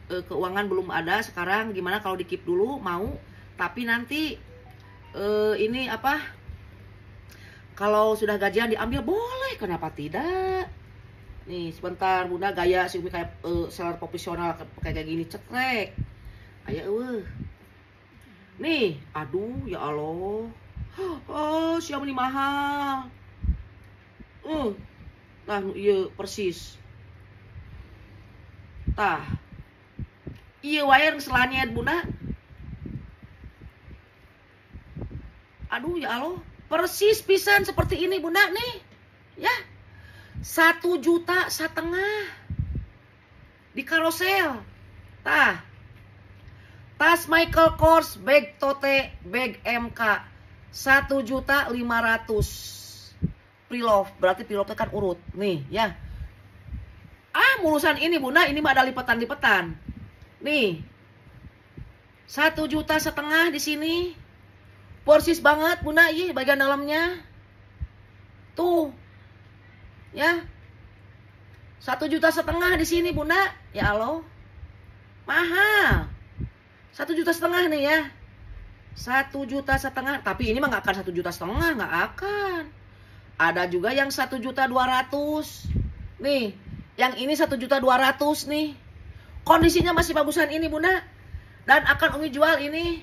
keuangan belum ada sekarang, gimana kalau di keep dulu mau. Tapi nanti ini kalau sudah gajian diambil boleh, kenapa tidak. Nih sebentar bunda, gaya si Umi kayak seller profesional kayak gini, cekrek. Ayo nih, aduh ya Allah. Oh siapa nih mahal. Nah iya persis. Tah iya wire selanyet bunda. Aduh ya Allah, persis pisan seperti ini bunda nih ya. 1,5 juta di Carousel. Tah tas Michael Kors, bag tote, bag MK 1,500.000. Preloved, berarti preloved kan urut nih ya. Mulusan ini bunda, ini mah ada lipetan-lipetan nih. 1,5 juta di sini. Persis banget Bunda, iya bagian dalamnya. Tuh. Ya. 1,5 juta di sini Bunda. Ya Allah. Mahal. 1,5 juta nih ya. 1,5 juta, tapi ini mah nggak akan 1,5 juta, nggak akan. Ada juga yang 1,2 juta. Nih, yang ini 1,2 juta nih. Kondisinya masih bagusan ini Bunda. Dan akan Umi jual ini.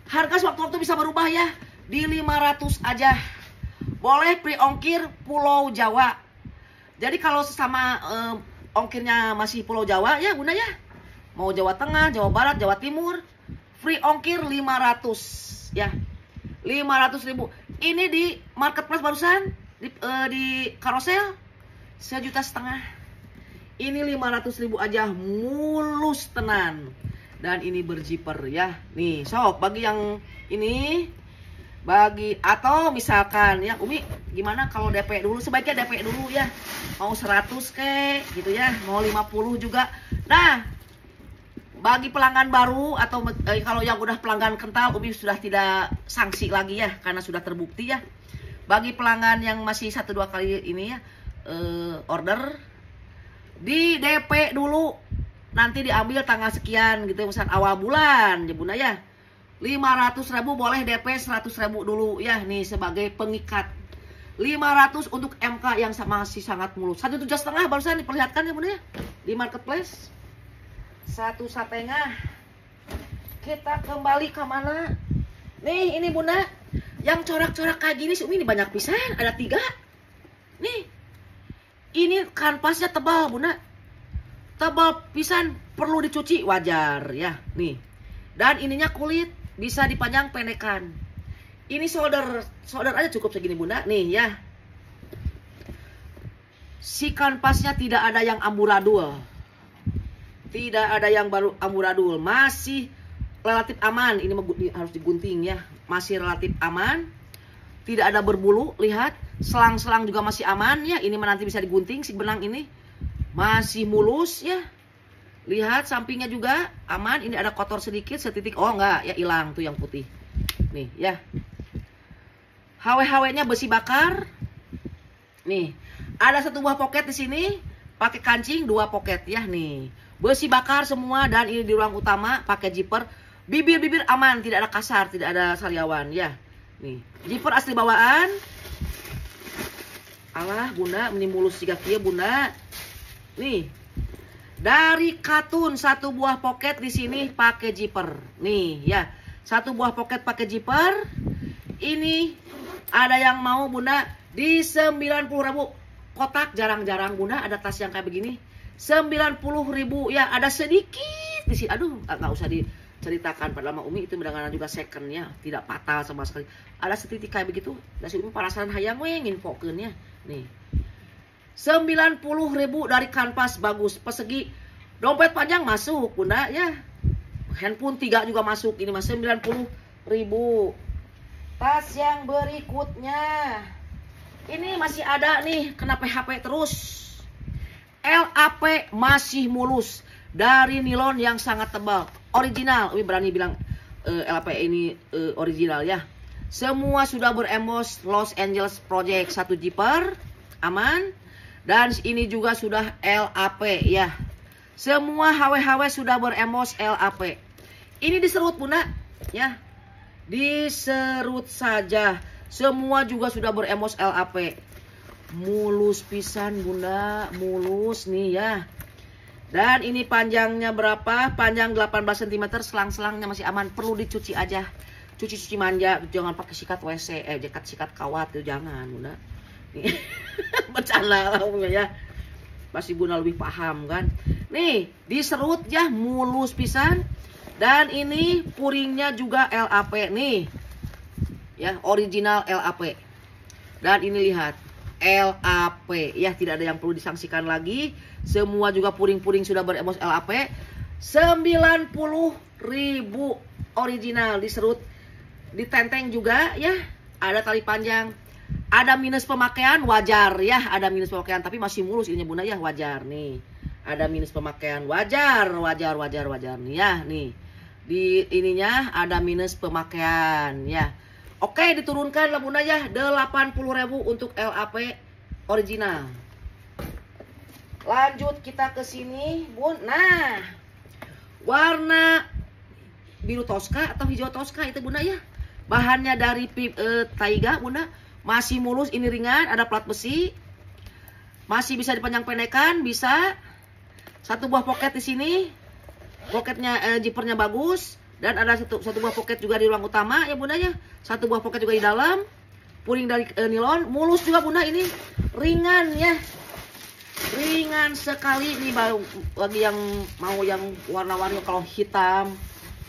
Harga sewaktu-waktu bisa berubah ya. Di 500 aja. Boleh free ongkir Pulau Jawa. Jadi kalau sesama ongkirnya masih Pulau Jawa ya Bunda ya. Mau Jawa Tengah, Jawa Barat, Jawa Timur. Free ongkir 500 ya. 500.000. Ini di marketplace barusan di Carousel 1,5 juta. Ini 500.000 aja mulus tenan. Dan ini berjiper ya. Nih, sok bagi yang ini atau misalkan ya Umi gimana kalau DP dulu, sebaiknya DP dulu ya. Mau 100 kek gitu ya, mau 50 juga. Nah, bagi pelanggan baru atau kalau yang udah pelanggan kental, Umi sudah tidak sanksi lagi ya, karena sudah terbukti ya. Bagi pelanggan yang masih 1-2 kali ini ya order, di DP dulu, nanti diambil tanggal sekian gitu, misalnya awal bulan ya Bunda ya. 500.000 boleh DP 100.000 dulu ya, nih sebagai pengikat. 500 untuk MK yang masih sangat mulus. 1,5 juta barusan diperlihatkan ya Bunda ya di marketplace. 1,5 juta. Kita kembali ke mana? Nih ini Bunda, yang corak-corak kayak gini Umi ini banyak pisan, ada 3. Nih, ini kanvasnya tebal Bunda, tebal pisan, perlu dicuci wajar ya. Nih, dan ininya kulit, bisa dipanjang pendekan. Ini solder aja cukup segini Bunda. Nih ya, si kanvasnya tidak ada yang amburadul. Tidak ada yang baru amburadul, masih relatif aman. Ini harus digunting ya, masih relatif aman. Tidak ada berbulu, lihat. Selang-selang juga masih aman ya. Ini nanti bisa digunting, si benang ini masih mulus ya. Lihat sampingnya juga aman. Ini ada kotor sedikit, setitik. Oh enggak, ya hilang tuh yang putih. Nih ya. HW-HW-nya besi bakar. Nih, ada 1 buah poket di sini. Pakai kancing 2 poket ya nih. Besi bakar semua, dan ini di ruang utama pakai zipper. Bibir-bibir aman, tidak ada kasar, tidak ada sariawan ya. Nih, zipper asli bawaan. Alah Bunda, ini mulus juga kia Bunda. Nih, dari katun 1 buah poket di sini pakai zipper. Nih ya, 1 buah poket pakai zipper. Ini ada yang mau Bunda di 90.000. Kotak jarang-jarang Bunda ada tas yang kayak begini. 90.000 ya, ada sedikit di sini. Aduh, nggak usah diceritakan, padahal sama Umi itu mendengarkan juga second ya, tidak patah sama sekali. Ada setitik kayak begitu. Dan si Umi parasan hayang we nginfokeun ya. Nih. 90.000 dari kanvas bagus, persegi. Dompet panjang masuk Bunda ya. Handphone 3 juga masuk. Ini mah 90.000. Tas yang berikutnya. Ini masih ada nih, kena PHP terus. LAP masih mulus, dari nilon yang sangat tebal, original. Umi berani bilang LAP ini original ya. Semua sudah berembos Los Angeles Project, 1 zipper aman. Dan ini juga sudah LAP ya. Semua HW-HW sudah berembos LAP. Ini diserut Bunda ya, diserut saja. Semua juga sudah berembos LAP. Mulus pisan Bunda, mulus nih ya. Dan ini panjangnya berapa? Panjang 18 cm, selang-selangnya masih aman. Perlu dicuci aja, cuci manja. Jangan pakai sikat WC, sikat kawat itu jangan Bunda. Bercanda lah ya, pasti Bunda lebih paham kan. Nih diserut ya, mulus pisan. Dan ini puringnya juga LAP nih ya, original LAP. Dan ini lihat LAP ya, tidak ada yang perlu disangsikan lagi. Semua juga puring-puring sudah berembos LAP. 90.000 original, diserut, ditenteng juga ya. Ada tali panjang, ada minus pemakaian wajar ya, ada minus pemakaian tapi masih mulus ininya Bunda ya, wajar nih. Ada minus pemakaian wajar nih ya nih. Di ininya ada minus pemakaian ya. Oke, diturunkan lah Bunda ya, 80.000 untuk LAP original. Lanjut kita ke sini, Bun. Nah, warna biru Tosca atau hijau Tosca itu Bunda ya. Bahannya dari Taiga Bunda. Masih mulus, ini ringan, ada plat besi. Masih bisa dipanjang pendekkan, bisa. Satu buah poket di sini. Poketnya zippernya bagus dan ada satu buah poket juga di ruang utama ya Bunda ya. Satu buah poket juga di dalam. Puring dari nilon, mulus juga Bunda ini. Ringan ya. Ringan sekali nih bagi yang mau yang warna-warni kalau hitam,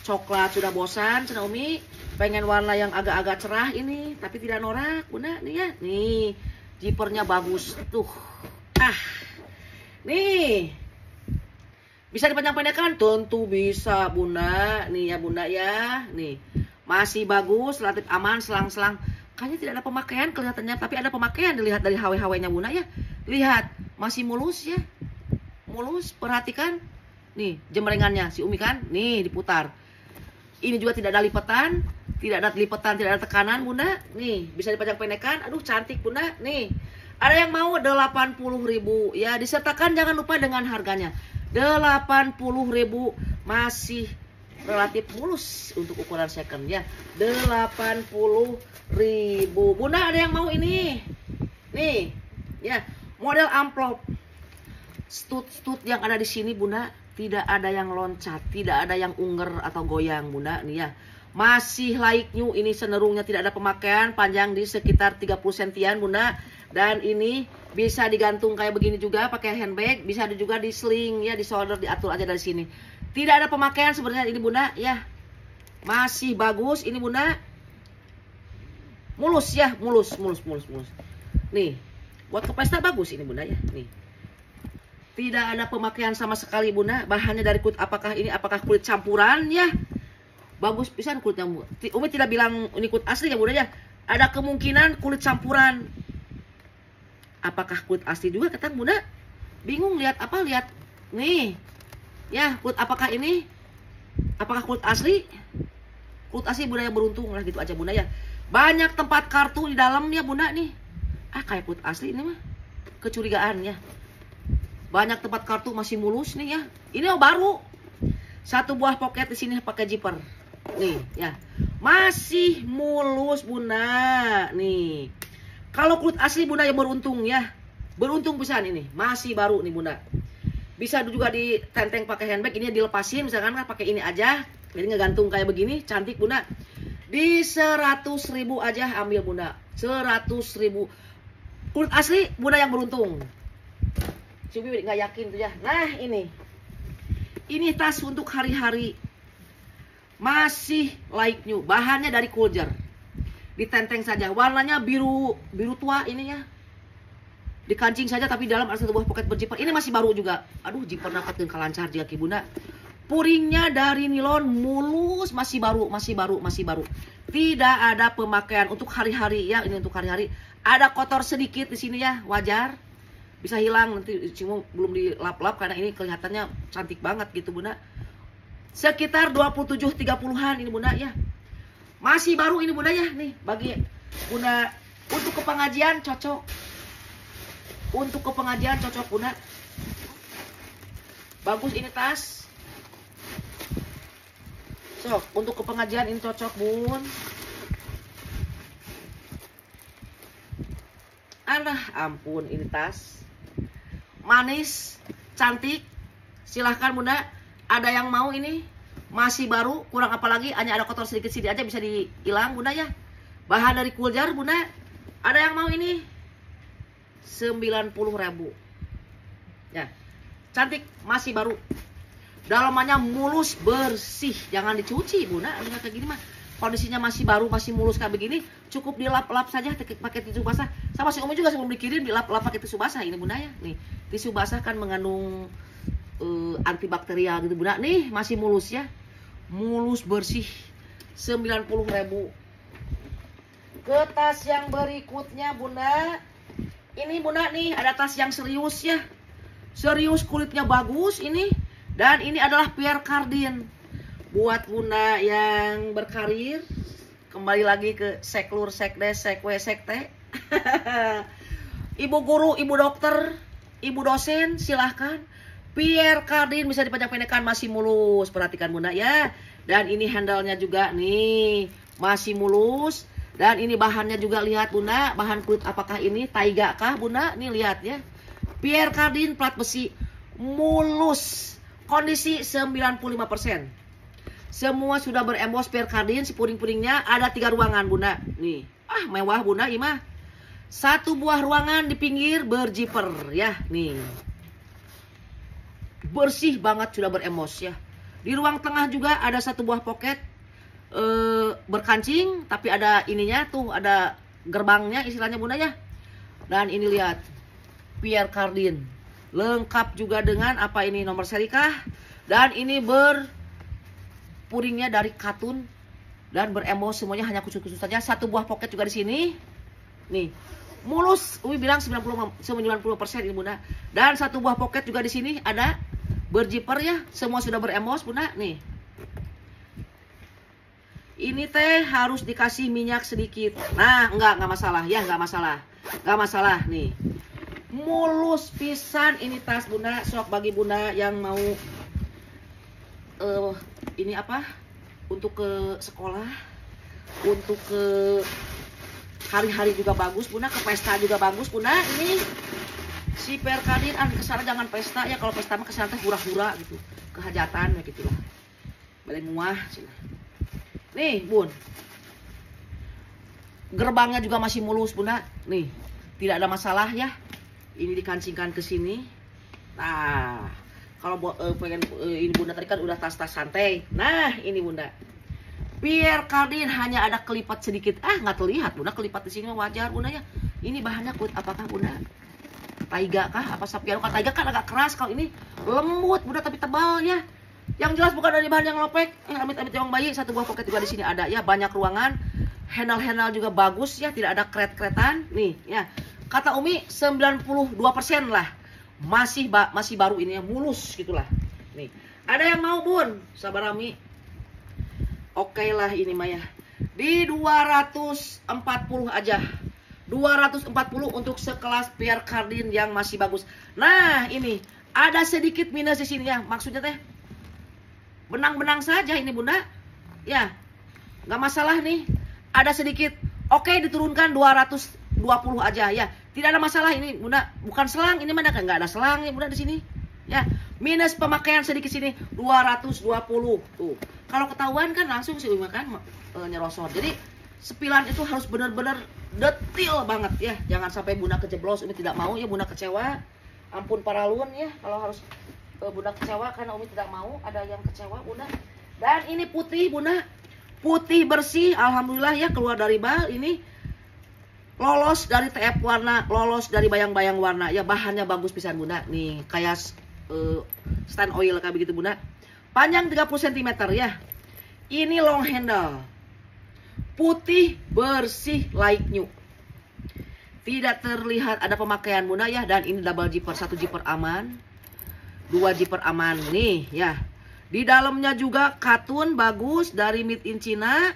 coklat sudah bosan, Cina Umi. Pengen warna yang agak-agak cerah ini tapi tidak norak Bunda nih ya. Nih, zippernya bagus tuh. Nih. Bisa dipanjang pendekkan? Tentu bisa Bunda. Nih ya Bunda ya. Nih. Masih bagus, relatif aman, selang-selang. Kayaknya tidak ada pemakaian kelihatannya, tapi ada pemakaian dilihat dari HW-HW-nya Bunda ya. Lihat, masih mulus ya. Mulus, perhatikan. Nih, jemrengannya si Umi kan. Nih, diputar. Ini juga tidak ada lipatan, tidak ada lipatan, tidak ada tekanan Bunda. Nih, bisa dipanjang pendekkan. Aduh, cantik Bunda. Nih. Ada yang mau 80.000 ya, disertakan jangan lupa dengan harganya. 80.000 masih relatif mulus untuk ukuran second ya. 80.000. Bunda ada yang mau ini? Nih, ya, model amplop. Stud yang ada di sini Bunda tidak ada yang loncat, tidak ada yang unger atau goyang Bunda nih ya. Masih like new, ini senerungnya tidak ada pemakaian, panjang di sekitar 30 sentian Bunda. Dan ini bisa digantung kayak begini juga pakai handbag, bisa juga di sling ya, di shoulder, diatur aja dari sini. Tidak ada pemakaian sebenarnya ini Bunda ya. Masih bagus ini Bunda. Mulus ya, mulus. Nih, buat ke pesta bagus ini Bunda ya. Nih. Tidak ada pemakaian sama sekali Bunda. Bahannya dari kulit apakah kulit campuran ya? Bagus pisan kulitnya. Umi tidak bilang ini kulit asli ya Bunda ya. Ada kemungkinan kulit campuran. Apakah kulit asli juga kata Bunda? Bingung lihat apa, lihat nih ya, kulit apakah ini? Apakah kulit asli? Kulit asli Bunda yang beruntung lah gitu aja Bunda ya. Banyak tempat kartu di dalam ya Bunda nih. Kayak kulit asli ini mah. Kecurigaan ya. Banyak tempat kartu masih mulus nih ya. Ini baru. Satu buah poket di sini pakai zipper. Nih ya. Masih mulus Bunda. Nih. Kalau kulit asli Bunda yang beruntung ya. Beruntung pisan ini. Masih baru nih Bunda. Bisa juga ditenteng pakai handbag. Ini dilepasin misalkan kan pakai ini aja. Jadi ngegantung kayak begini. Cantik Bunda. Di 100.000 aja ambil Bunda. 100.000. Kulit asli Bunda yang beruntung. Coba nggak yakin tuh ya. Nah ini. Ini tas untuk hari-hari. Masih like new. Bahannya dari Kuljer. Ditenteng saja, warnanya biru tua ini ya. Dikancing saja tapi dalam ada satu buah poket berzipper. Ini masih baru juga. Aduh, zipper napatkeun kalancar juga Bunda. Puringnya dari nilon mulus, masih baru. Tidak ada pemakaian untuk hari-hari ya, ini untuk hari-hari. Ada kotor sedikit di sini ya, wajar. Bisa hilang nanti cuma belum dilap-lap karena ini kelihatannya cantik banget gitu Bunda. Sekitar 27-30-an ini Bunda ya. Masih baru ini Bunda ya, nih bagi Bunda untuk ke pengajian cocok. Untuk ke pengajian cocok Bunda. Bagus ini tas. So, untuk ke pengajian ini cocok Bun. Alah, ampun ini tas. Manis, cantik. Silahkan Bunda. Ada yang mau ini? Masih baru, kurang apa lagi, hanya ada kotor sedikit sini aja bisa dihilang Bunda ya. Bahan dari Kuljer Bunda. Ada yang mau ini? 90.000. Ya. Cantik, masih baru. Dalamannya mulus, bersih, jangan dicuci Bunda. Kayak gini mah kondisinya masih baru, masih mulus kayak begini, cukup dilap-lap saja pakai tisu basah. Sama si Umi juga sebelum dikirim dilap-lap pakai tisu basah ini Bunda ya. Nih, tisu basah kan mengandung antibakterial gitu Bunda. Nih, masih mulus ya. Mulus bersih. 90.000. Ke tas yang berikutnya Bunda. Ini Bunda nih, ada tas yang serius ya. Serius, kulitnya bagus ini. Dan ini adalah Pierre Cardin. Buat bunda yang berkarir, kembali lagi ke seklur, sekdes, sekwe, sekte. Ibu guru, ibu dokter, ibu dosen, silahkan. Pierre Cardin bisa dipanjang-pendekkan, masih mulus. Perhatikan bunda ya. Dan ini handle-nya juga nih, masih mulus. Dan ini bahannya juga, lihat bunda, bahan kulit apakah ini? Taiga kah bunda? Nih lihat ya. Pierre Cardin plat besi, mulus. Kondisi 95%. Semua sudah berembos Pierre Cardin, si puring-puringnya. Ada 3 ruangan bunda. Nih, mewah bunda imah. 1 buah ruangan di pinggir berjiper ya. Nih, bersih banget, sudah berembos ya. Di ruang tengah juga ada 1 buah poket berkancing, tapi ada ininya tuh, ada gerbangnya istilahnya bunda ya. Dan ini lihat, Pierre Cardin lengkap juga dengan apa ini, nomor seri kah? Dan ini puringnya dari katun dan berembos semuanya, hanya khusus-khusus saja. 1 buah poket juga di sini. Nih, mulus. Umi bilang 90% ini bunda. Dan 1 buah poket juga di sini ada berjiper ya. Semua sudah berembos bunda. Nih. Ini teh harus dikasih minyak sedikit. Nah, enggak masalah ya, enggak masalah nih. Mulus pisan ini tas bunda. Sok bagi bunda yang mau ini apa, untuk ke sekolah, untuk ke hari-hari juga bagus bunda, ke pesta juga bagus bunda. Ini si Pierre Cardin kesana jangan pesta ya, kalau pesta mah kesana teh hura-hura gitu, kehajatan ya gitu lah, balik muah cina. Nih bun, gerbangnya juga masih mulus bunda. Nih, tidak ada masalah ya. Ini dikancingkan ke sini. Nah, kalau pengen ini bunda tadi kan udah tas-tas santai. Nah, ini bunda. Pierre Cardin hanya ada kelipat sedikit. Nggak terlihat bunda, kelipat di sini wajar bunda ya. Ini bahannya kulit apakah bunda? Taiga kah? Apa sapiano? Kalau taiga kan agak keras, kalau ini lembut bunda tapi tebal ya. Yang jelas bukan dari bahan yang lopek. Amit-amit yang bayi. 1 buah poket juga di sini ada ya. Banyak ruangan. Handle juga bagus ya. Tidak ada kret-kretan. Nih ya. Kata Umi 92% lah. Masih baru ini ya, mulus gitulah. Nih. Ada yang mau bun? Sabar Umi. Oke lah ini Maya. Di 240 aja. 240 untuk sekelas Pierre Cardin yang masih bagus. Nah, ini ada sedikit minus di sini ya. Maksudnya teh benang-benang saja ini bunda. Ya. Nggak masalah nih. Ada sedikit. Oke, diturunkan 220 aja ya. Tidak ada masalah ini bunda. Bukan selang, ini mana kan nggak ada selang ya bunda di sini. Ya, minus pemakaian sedikit sini 220 tuh. Kalau ketahuan kan langsung sih kan nyerosot. Jadi sepilan itu harus benar-benar detail banget ya. Jangan sampai bunda kejeblos. Ini tidak mau ya bunda kecewa. Ampun para lun ya kalau harus bunda kecewa karena Umi tidak mau ada yang kecewa bunda. Dan ini putih bunda, putih bersih, alhamdulillah ya, keluar dari bal. Ini lolos dari TF warna, lolos dari bayang-bayang warna ya. Bahannya bagus pisan bunda. Nih kayak stand oil kayak begitu bunda. Panjang 30 cm ya. Ini long handle, putih bersih like new. Tidak terlihat ada pemakaian bunda ya. Dan ini double zipper, 1 zipper aman, 2 zipper aman nih ya. Di dalamnya juga katun bagus dari made in China.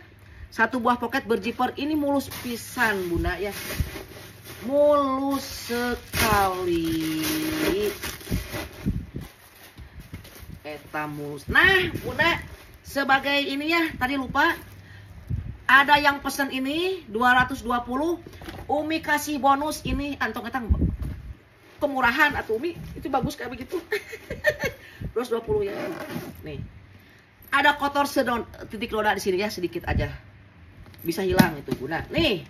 1 buah poket berjiper. Ini mulus pisan bunda ya. Mulus sekali. Eta mulus. Nah bunda, sebagai ini ya, tadi lupa. Ada yang pesen ini 220. Umi kasih bonus ini antong-antong kemurahan atau Umi itu bagus kayak begitu. 220 ya. Nih. Ada kotor titik roda di sini ya, sedikit aja. Bisa hilang itu bunda. Nih.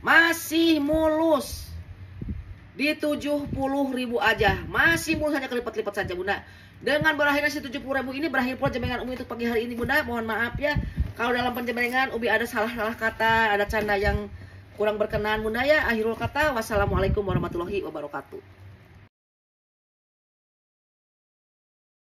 Masih mulus. Di 70.000 aja. Masih mulus, hanya kelipat-lipat saja bunda. Dengan berakhirnya si 70.000 ini berakhir pula jembengan Umi untuk pagi hari ini bunda. Mohon maaf ya kalau dalam penjembengan Umi ada salah-salah kata, ada canda yang kurang berkenan bunda ya. Akhirul kata, wassalamualaikum warahmatullahi wabarakatuh.